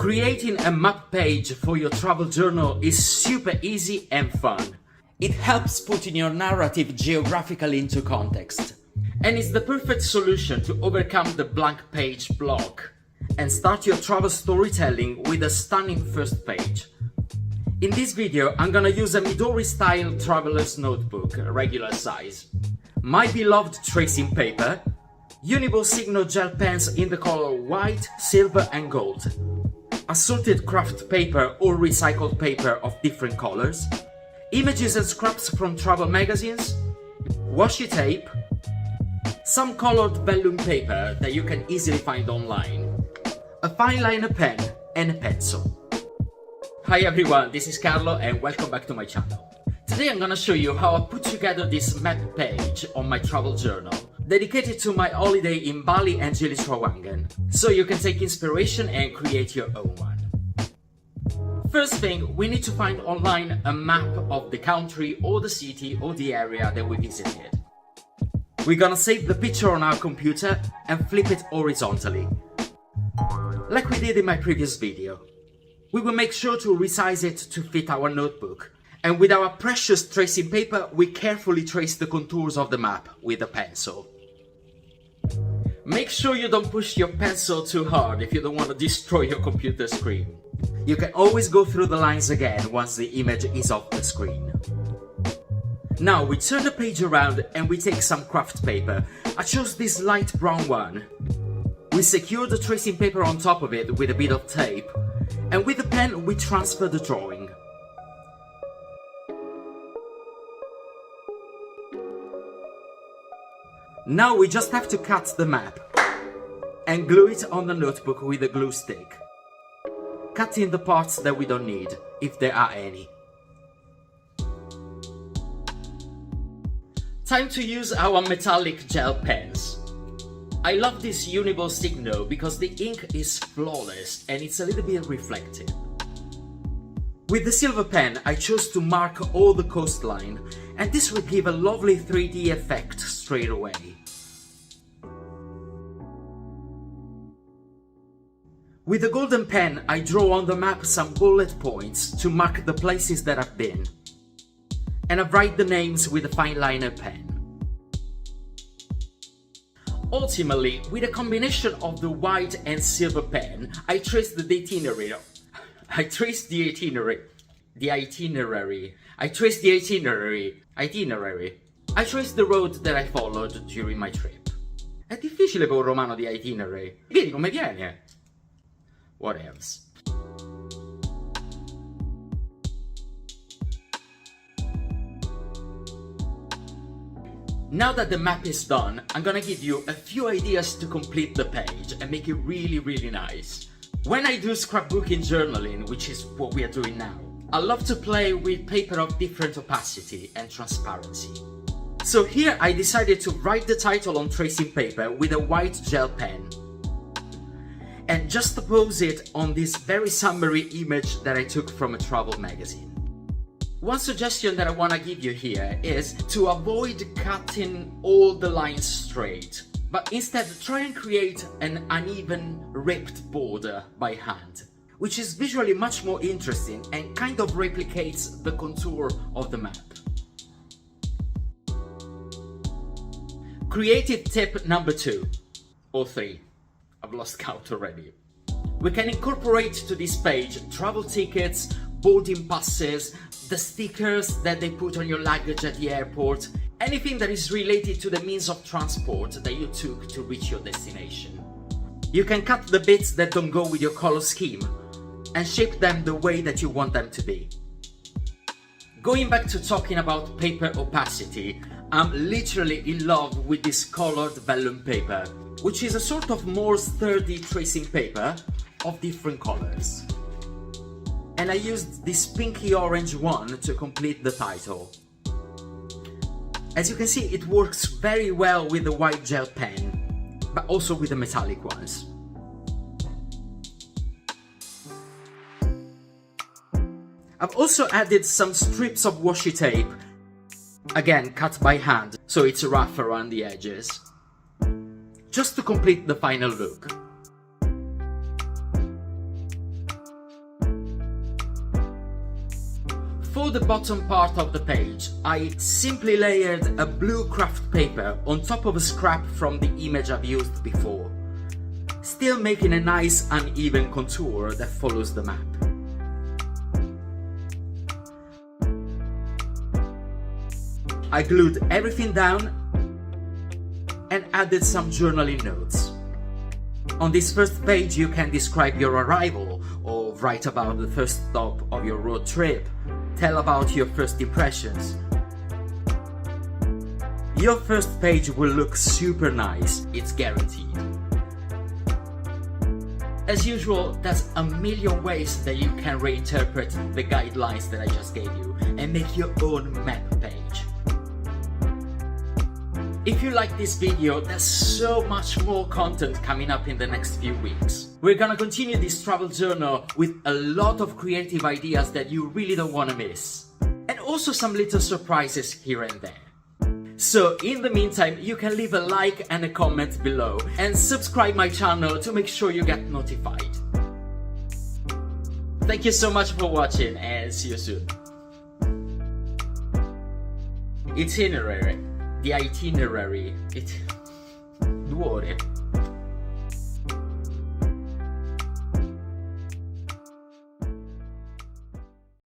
Creating a map page for your travel journal is super easy and fun. It helps putting your narrative geographically into context. And it's the perfect solution to overcome the blank page block and start your travel storytelling with a stunning first page. In this video, I'm gonna use a Midori-style traveler's notebook, regular size, my beloved tracing paper, Unible Signo gel pens in the color white, silver and gold, assorted Kraft paper or recycled paper of different colors, images and scraps from travel magazines, washi tape, some colored vellum paper that you can easily find online, a fineliner pen and a pencil. Hi everyone, this is Carlo and welcome back to my channel. Today I'm gonna show you how I put together this map page on my travel journal, dedicated to my holiday in Bali and Gili Trawangan, so you can take inspiration and create your own one. First thing, we need to find online a map of the country or the city or the area that we visited. We're gonna save the picture on our computer and flip it horizontally, like we did in my previous video. We will make sure to resize it to fit our notebook, and with our precious tracing paper we carefully trace the contours of the map with a pencil. Make sure you don't push your pencil too hard if you don't want to destroy your computer screen. You can always go through the lines again once the image is off the screen. Now we turn the page around and we take some Kraft paper. I chose this light brown one. We secure the tracing paper on top of it with a bit of tape, and with the pen we transfer the drawing. Now we just have to cut the map and glue it on the notebook with a glue stick, cutting the parts that we don't need, if there are any. Time to use our metallic gel pens. I love this Unible Signo because the ink is flawless and it's a little bit reflective. With the silver pen, I chose to mark all the coastline, and this will give a lovely 3D effect straight away. With the golden pen, I draw on the map some bullet points to mark the places that I've been, and I write the names with a fineliner pen. Ultimately, with a combination of the white and silver pen, I traced the itinerary. I traced the itinerary. I traced the road that I followed during my trip. È difficile per un romano di itinerary. Vedi come viene? What else? Now that the map is done, I'm gonna give you a few ideas to complete the page and make it really nice. When I do scrapbooking journaling, which is what we are doing now, I love to play with paper of different opacity and transparency. So here I decided to write the title on tracing paper with a white gel pen and juxtapose it on this very summary image that I took from a travel magazine. One suggestion that I want to give you here is to avoid cutting all the lines straight, but instead try and create an uneven ripped border by hand, which is visually much more interesting and kind of replicates the contour of the map. Creative tip number 2 or 3, I've lost count already. We can incorporate to this page travel tickets, boarding passes, the stickers that they put on your luggage at the airport, anything that is related to the means of transport that you took to reach your destination. You can cut the bits that don't go with your color scheme and shape them the way that you want them to be. Going back to talking about paper opacity, I'm literally in love with this colored vellum paper, which is a sort of more sturdy tracing paper of different colors. And I used this pinky orange one to complete the title. As you can see, it works very well with the white gel pen, but also with the metallic ones. I've also added some strips of washi tape, again cut by hand, so it's rough around the edges, just to complete the final look. For the bottom part of the page, I simply layered a blue Kraft paper on top of a scrap from the image I've used before, still making a nice uneven contour that follows the map. I glued everything down and added some journaling notes. On this first page you can describe your arrival, or write about the first stop of your road trip, tell about your first impressions. Your first page will look super nice, it's guaranteed. As usual, there's a million ways that you can reinterpret the guidelines that I just gave you and make your own map page. If you like this video, there's so much more content coming up in the next few weeks. We're gonna continue this travel journal with a lot of creative ideas that you really don't wanna miss. And also some little surprises here and there. So in the meantime, you can leave a like and a comment below and subscribe my channel to make sure you get notified. Thank you so much for watching and see you soon. Itinerary. The itinerary. Duore.